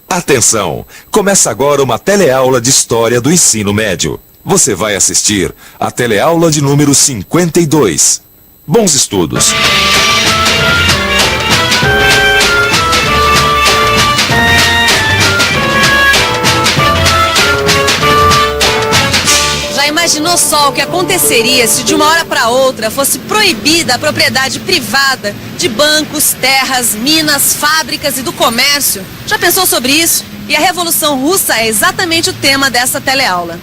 Atenção! Começa agora uma teleaula de História do Ensino Médio. Você vai assistir a teleaula de número 52. Bons estudos! Já imaginou só o que aconteceria se de uma hora para outra fosse proibida a propriedade privada de bancos, terras, minas, fábricas e do comércio? Já pensou sobre isso? E a Revolução Russa é exatamente o tema dessa teleaula.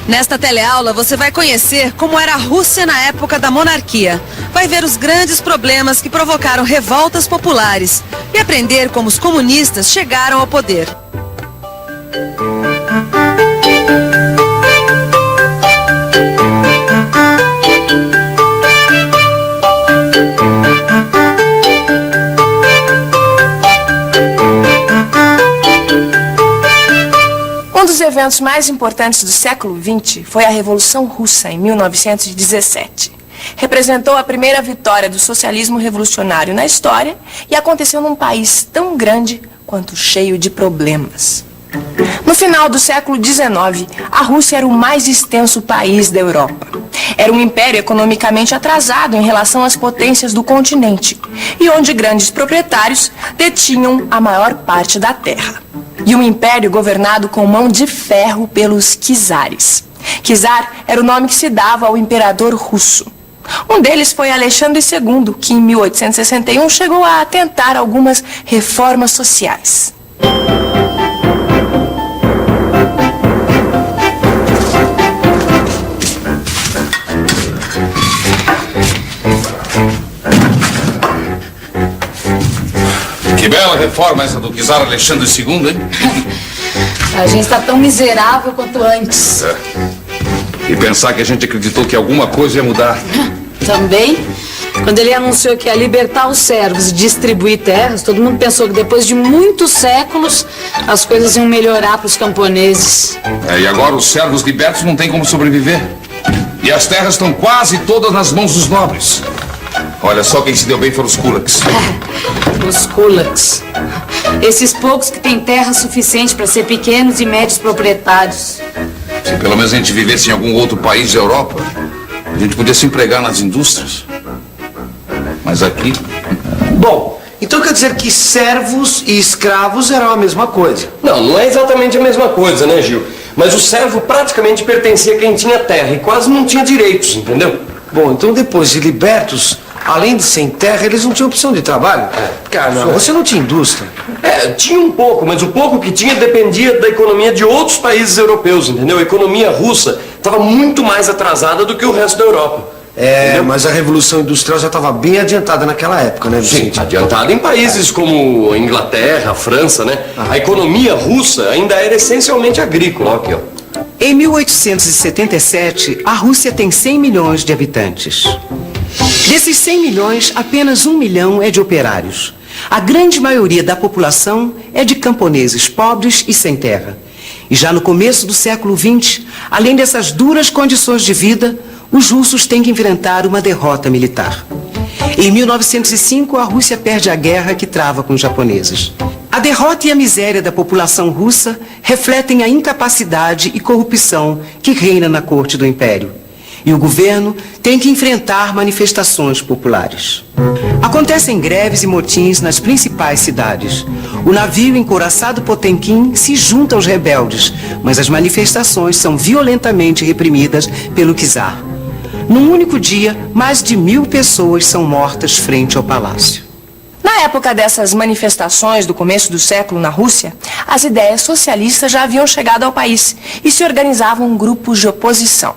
Nesta teleaula você vai conhecer como era a Rússia na época da monarquia. Vai ver os grandes problemas que provocaram revoltas populares e aprender como os comunistas chegaram ao poder. Um dos eventos mais importantes do século XX foi a Revolução Russa, em 1917. Representou a primeira vitória do socialismo revolucionário na história e aconteceu num país tão grande quanto cheio de problemas. No final do século XIX, a Rússia era o mais extenso país da Europa. Era um império economicamente atrasado em relação às potências do continente e onde grandes proprietários detinham a maior parte da terra. E um império governado com mão de ferro pelos czares. Czar era o nome que se dava ao imperador russo. Um deles foi Alexandre II, que em 1861 chegou a tentar algumas reformas sociais. Que bela reforma essa do czar Alexandre II, hein? A gente está tão miserável quanto antes. É. E pensar que a gente acreditou que alguma coisa ia mudar. Também, quando ele anunciou que ia libertar os servos e distribuir terras, todo mundo pensou que depois de muitos séculos as coisas iam melhorar para os camponeses. E agora os servos libertos não têm como sobreviver. E as terras estão quase todas nas mãos dos nobres. Olha, só quem se deu bem foram os kulaks. Os kulaks. Esses poucos que têm terra suficiente para ser pequenos e médios proprietários. Se pelo menos a gente vivesse em algum outro país da Europa, a gente podia se empregar nas indústrias. Mas aqui... Bom, então quer dizer que servos e escravos eram a mesma coisa? Não, não é exatamente a mesma coisa, né, Gil? Mas o servo praticamente pertencia a quem tinha terra e quase não tinha direitos, entendeu? Bom, então depois de libertos, além de sem terra, eles não tinham opção de trabalho? Cara, não. Você não tinha indústria? Tinha um pouco, mas o pouco que tinha dependia da economia de outros países europeus, entendeu? A economia russa estava muito mais atrasada do que o resto da Europa. Entendeu? Mas a Revolução Industrial já estava bem adiantada naquela época, né, Vicente? Sim, adiantada em países como a Inglaterra, a França, né? A economia russa ainda era essencialmente agrícola, aqui, ó. Em 1877, a Rússia tem 100 milhões de habitantes. Desses 100 milhões, apenas 1 milhão é de operários. A grande maioria da população é de camponeses pobres e sem terra. E já no começo do século XX, além dessas duras condições de vida, os russos têm que enfrentar uma derrota militar. Em 1905, a Rússia perde a guerra que trava com os japoneses. A derrota e a miséria da população russa refletem a incapacidade e corrupção que reina na corte do Império. E o governo tem que enfrentar manifestações populares. Acontecem greves e motins nas principais cidades. O navio encouraçado Potemkin se junta aos rebeldes, mas as manifestações são violentamente reprimidas pelo czar. Num único dia, mais de 1000 pessoas são mortas frente ao palácio. Na época dessas manifestações do começo do século na Rússia, as ideias socialistas já haviam chegado ao país e se organizavam grupos de oposição.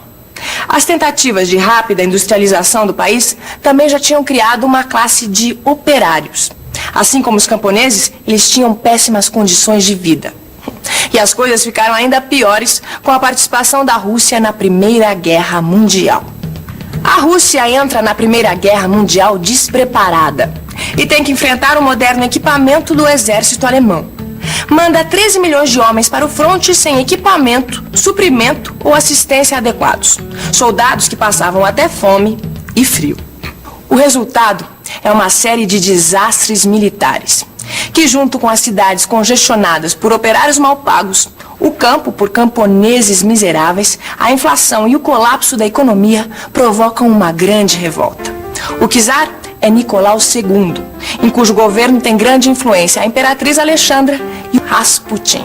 As tentativas de rápida industrialização do país também já tinham criado uma classe de operários. Assim como os camponeses, eles tinham péssimas condições de vida. E as coisas ficaram ainda piores com a participação da Rússia na Primeira Guerra Mundial. A Rússia entra na Primeira Guerra Mundial despreparada e tem que enfrentar o moderno equipamento do exército alemão. Manda 13 milhões de homens para o fronte sem equipamento, suprimento ou assistência adequados. Soldados que passavam até fome, e frio. O resultado é uma série de desastres militares, que junto com as cidades congestionadas por operários mal pagos, o campo por camponeses miseráveis, a inflação e o colapso da economia provocam uma grande revolta. O czar é Nicolau II, em cujo governo tem grande influência a imperatriz Alexandra e Rasputin.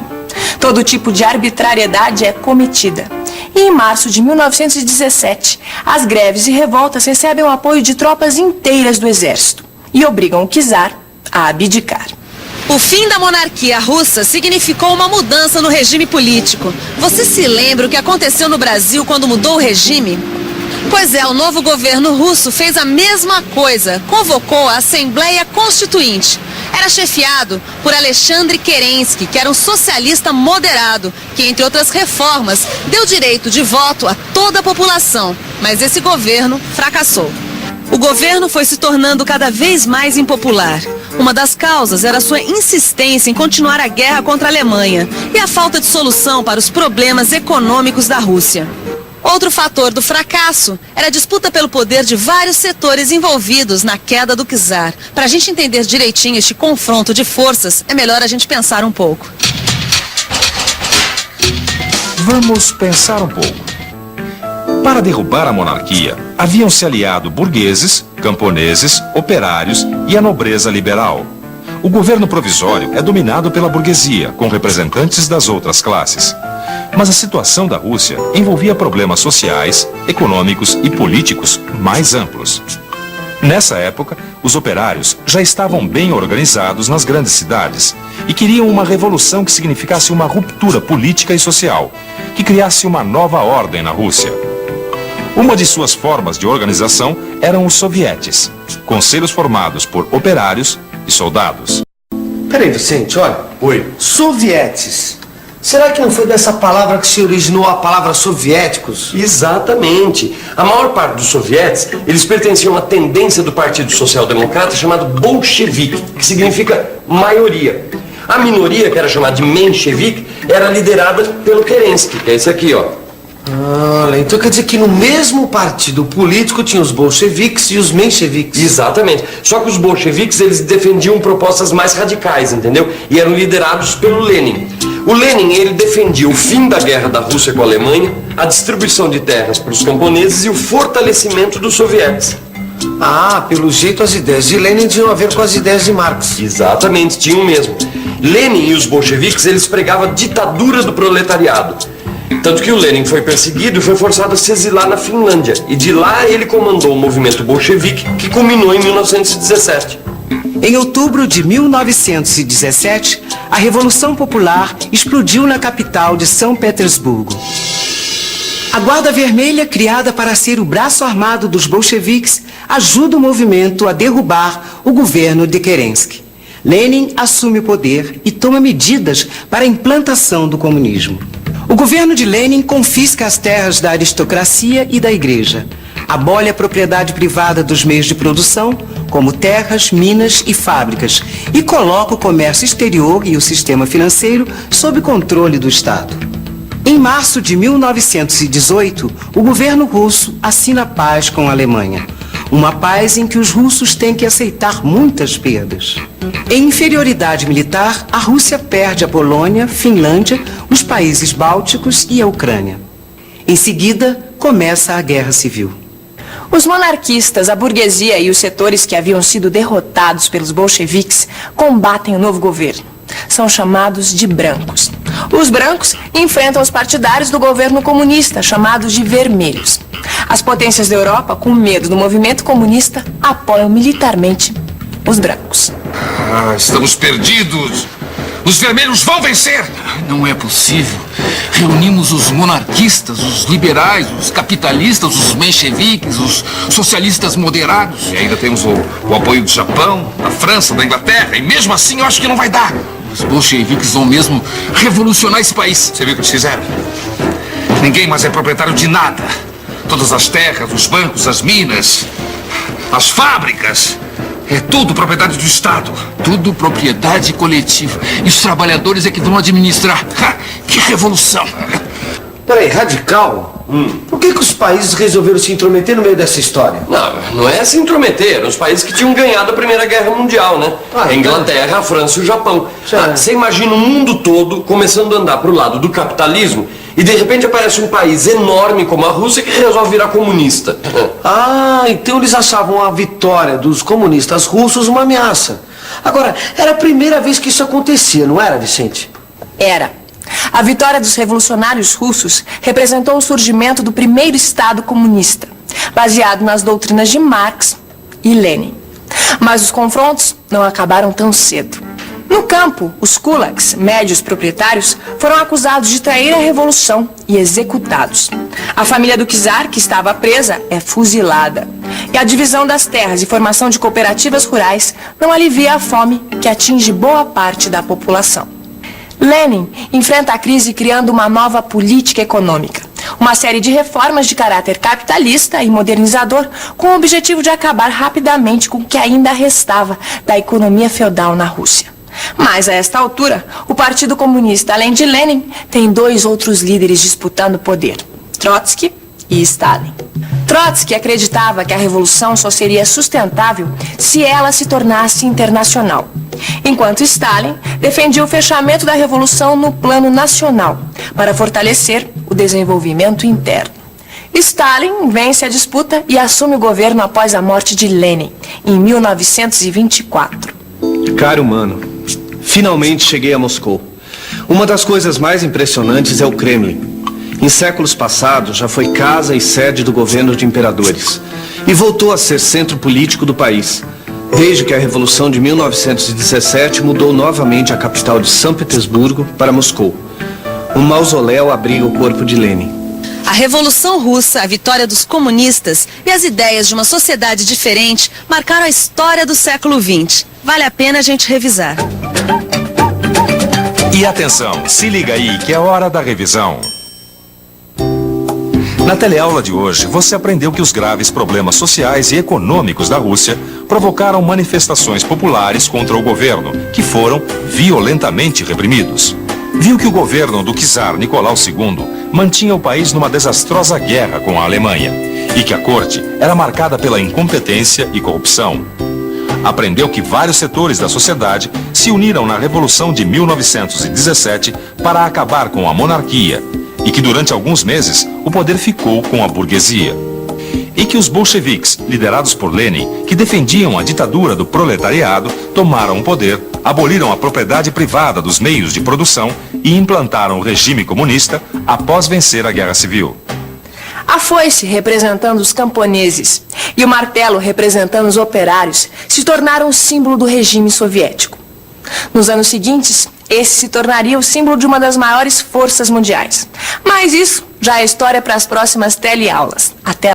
Todo tipo de arbitrariedade é cometida. E em março de 1917, as greves e revoltas recebem o apoio de tropas inteiras do exército e obrigam o czar a abdicar. O fim da monarquia russa significou uma mudança no regime político. Você se lembra o que aconteceu no Brasil quando mudou o regime? Pois é, o novo governo russo fez a mesma coisa, convocou a Assembleia Constituinte. Era chefiado por Alexandre Kerensky, que era um socialista moderado, que, entre outras reformas, deu direito de voto a toda a população. Mas esse governo fracassou. O governo foi se tornando cada vez mais impopular. Uma das causas era a sua insistência em continuar a guerra contra a Alemanha e a falta de solução para os problemas econômicos da Rússia. Outro fator do fracasso era a disputa pelo poder de vários setores envolvidos na queda do czar. Para a gente entender direitinho este confronto de forças, é melhor a gente pensar um pouco. Vamos pensar um pouco. Para derrubar a monarquia, haviam se aliado burgueses, camponeses, operários e a nobreza liberal. O governo provisório é dominado pela burguesia, com representantes das outras classes. Mas a situação da Rússia envolvia problemas sociais, econômicos e políticos mais amplos. Nessa época, os operários já estavam bem organizados nas grandes cidades e queriam uma revolução que significasse uma ruptura política e social, que criasse uma nova ordem na Rússia. Uma de suas formas de organização eram os sovietes, conselhos formados por operários e soldados. Peraí, Vicente, olha. Oi. Sovietes. Será que não foi dessa palavra que se originou a palavra soviéticos? Exatamente. A maior parte dos sovietes, eles pertenciam a uma tendência do Partido Social Democrata chamado bolchevique, que significa maioria. A minoria, que era chamada de menchevique, era liderada pelo Kerensky, que é esse aqui, ó. Olha, então quer dizer que no mesmo partido político tinha os bolcheviques e os mencheviques. Exatamente. Só que os bolcheviques, eles defendiam propostas mais radicais, entendeu? E eram liderados pelo Lenin. O Lenin, ele defendia o fim da guerra da Rússia com a Alemanha, a distribuição de terras para os camponeses e o fortalecimento dos sovietes. Ah, pelo jeito as ideias de Lenin tinham a ver com as ideias de Marx. Exatamente, tinham mesmo. Lenin e os bolcheviques, eles pregavam a ditadura do proletariado. Tanto que o Lenin foi perseguido e foi forçado a se exilar na Finlândia. E de lá ele comandou o movimento bolchevique, que culminou em 1917. Em outubro de 1917, a Revolução Popular explodiu na capital de São Petersburgo. A Guarda Vermelha, criada para ser o braço armado dos bolcheviques, ajuda o movimento a derrubar o governo de Kerensky. Lenin assume o poder e toma medidas para a implantação do comunismo. O governo de Lenin confisca as terras da aristocracia e da igreja, abole a propriedade privada dos meios de produção, como terras, minas e fábricas, e coloca o comércio exterior e o sistema financeiro sob controle do Estado. Em março de 1918, o governo russo assina a paz com a Alemanha. Uma paz em que os russos têm que aceitar muitas perdas. Em inferioridade militar, a Rússia perde a Polônia, Finlândia, os países bálticos e a Ucrânia. Em seguida, começa a Guerra Civil. Os monarquistas, a burguesia e os setores que haviam sido derrotados pelos bolcheviques combatem o novo governo. São chamados de brancos. Os brancos enfrentam os partidários do governo comunista, chamados de vermelhos. As potências da Europa, com medo do movimento comunista, apoiam militarmente os brancos. Ah, estamos perdidos. Os vermelhos vão vencer. Não é possível. Reunimos os monarquistas, os liberais, os capitalistas, os mencheviques, os socialistas moderados. E ainda temos o apoio do Japão, da França, da Inglaterra. E mesmo assim eu acho que não vai dar. Os bolcheviques vão mesmo revolucionar esse país. Você viu o que eles fizeram? Ninguém mais é proprietário de nada. Todas as terras, os bancos, as minas, as fábricas. É tudo propriedade do Estado. Tudo propriedade coletiva. E os trabalhadores é que vão administrar. Que revolução! Peraí, radical? Por que os países resolveram se intrometer no meio dessa história? Não é se intrometer. Os países que tinham ganhado a Primeira Guerra Mundial, né? A Inglaterra, a França e o Japão. Você imagina o mundo todo começando a andar pro lado do capitalismo e de repente aparece um país enorme como a Rússia que resolve virar comunista. Então eles achavam a vitória dos comunistas russos uma ameaça. Agora, era a primeira vez que isso acontecia, não era, Vicente? Era. A vitória dos revolucionários russos representou o surgimento do primeiro Estado comunista, baseado nas doutrinas de Marx e Lenin. Mas os confrontos não acabaram tão cedo. No campo, os kulaks, médios proprietários, foram acusados de trair a revolução e executados. A família do czar, que estava presa, é fuzilada. E a divisão das terras e formação de cooperativas rurais não alivia a fome que atinge boa parte da população. Lenin enfrenta a crise criando uma nova política econômica, uma série de reformas de caráter capitalista e modernizador com o objetivo de acabar rapidamente com o que ainda restava da economia feudal na Rússia. Mas a esta altura, o Partido Comunista, além de Lenin, tem dois outros líderes disputando o poder, Trotsky e Stalin. Trotsky acreditava que a revolução só seria sustentável se ela se tornasse internacional, enquanto Stalin defendia o fechamento da revolução no plano nacional, para fortalecer o desenvolvimento interno. Stalin vence a disputa e assume o governo após a morte de Lenin, em 1924. Caro mano, finalmente cheguei a Moscou. Uma das coisas mais impressionantes é o Kremlin. Em séculos passados, já foi casa e sede do governo de imperadores. E voltou a ser centro político do país, desde que a Revolução de 1917 mudou novamente a capital de São Petersburgo para Moscou. Um mausoléu abriga o corpo de Lenin. A Revolução Russa, a vitória dos comunistas e as ideias de uma sociedade diferente marcaram a história do século XX. Vale a pena a gente revisar. E atenção, se liga aí que é hora da revisão. Na teleaula de hoje, você aprendeu que os graves problemas sociais e econômicos da Rússia provocaram manifestações populares contra o governo, que foram violentamente reprimidos. Viu que o governo do czar Nicolau II mantinha o país numa desastrosa guerra com a Alemanha e que a corte era marcada pela incompetência e corrupção. Aprendeu que vários setores da sociedade se uniram na Revolução de 1917 para acabar com a monarquia e que durante alguns meses o poder ficou com a burguesia. E que os bolcheviques, liderados por Lenin, que defendiam a ditadura do proletariado, tomaram o poder, aboliram a propriedade privada dos meios de produção e implantaram o regime comunista após vencer a Guerra Civil. A foice, representando os camponeses, e o martelo, representando os operários, se tornaram o símbolo do regime soviético. Nos anos seguintes, esse se tornaria o símbolo de uma das maiores forças mundiais. Mas isso já é história para as próximas teleaulas. Até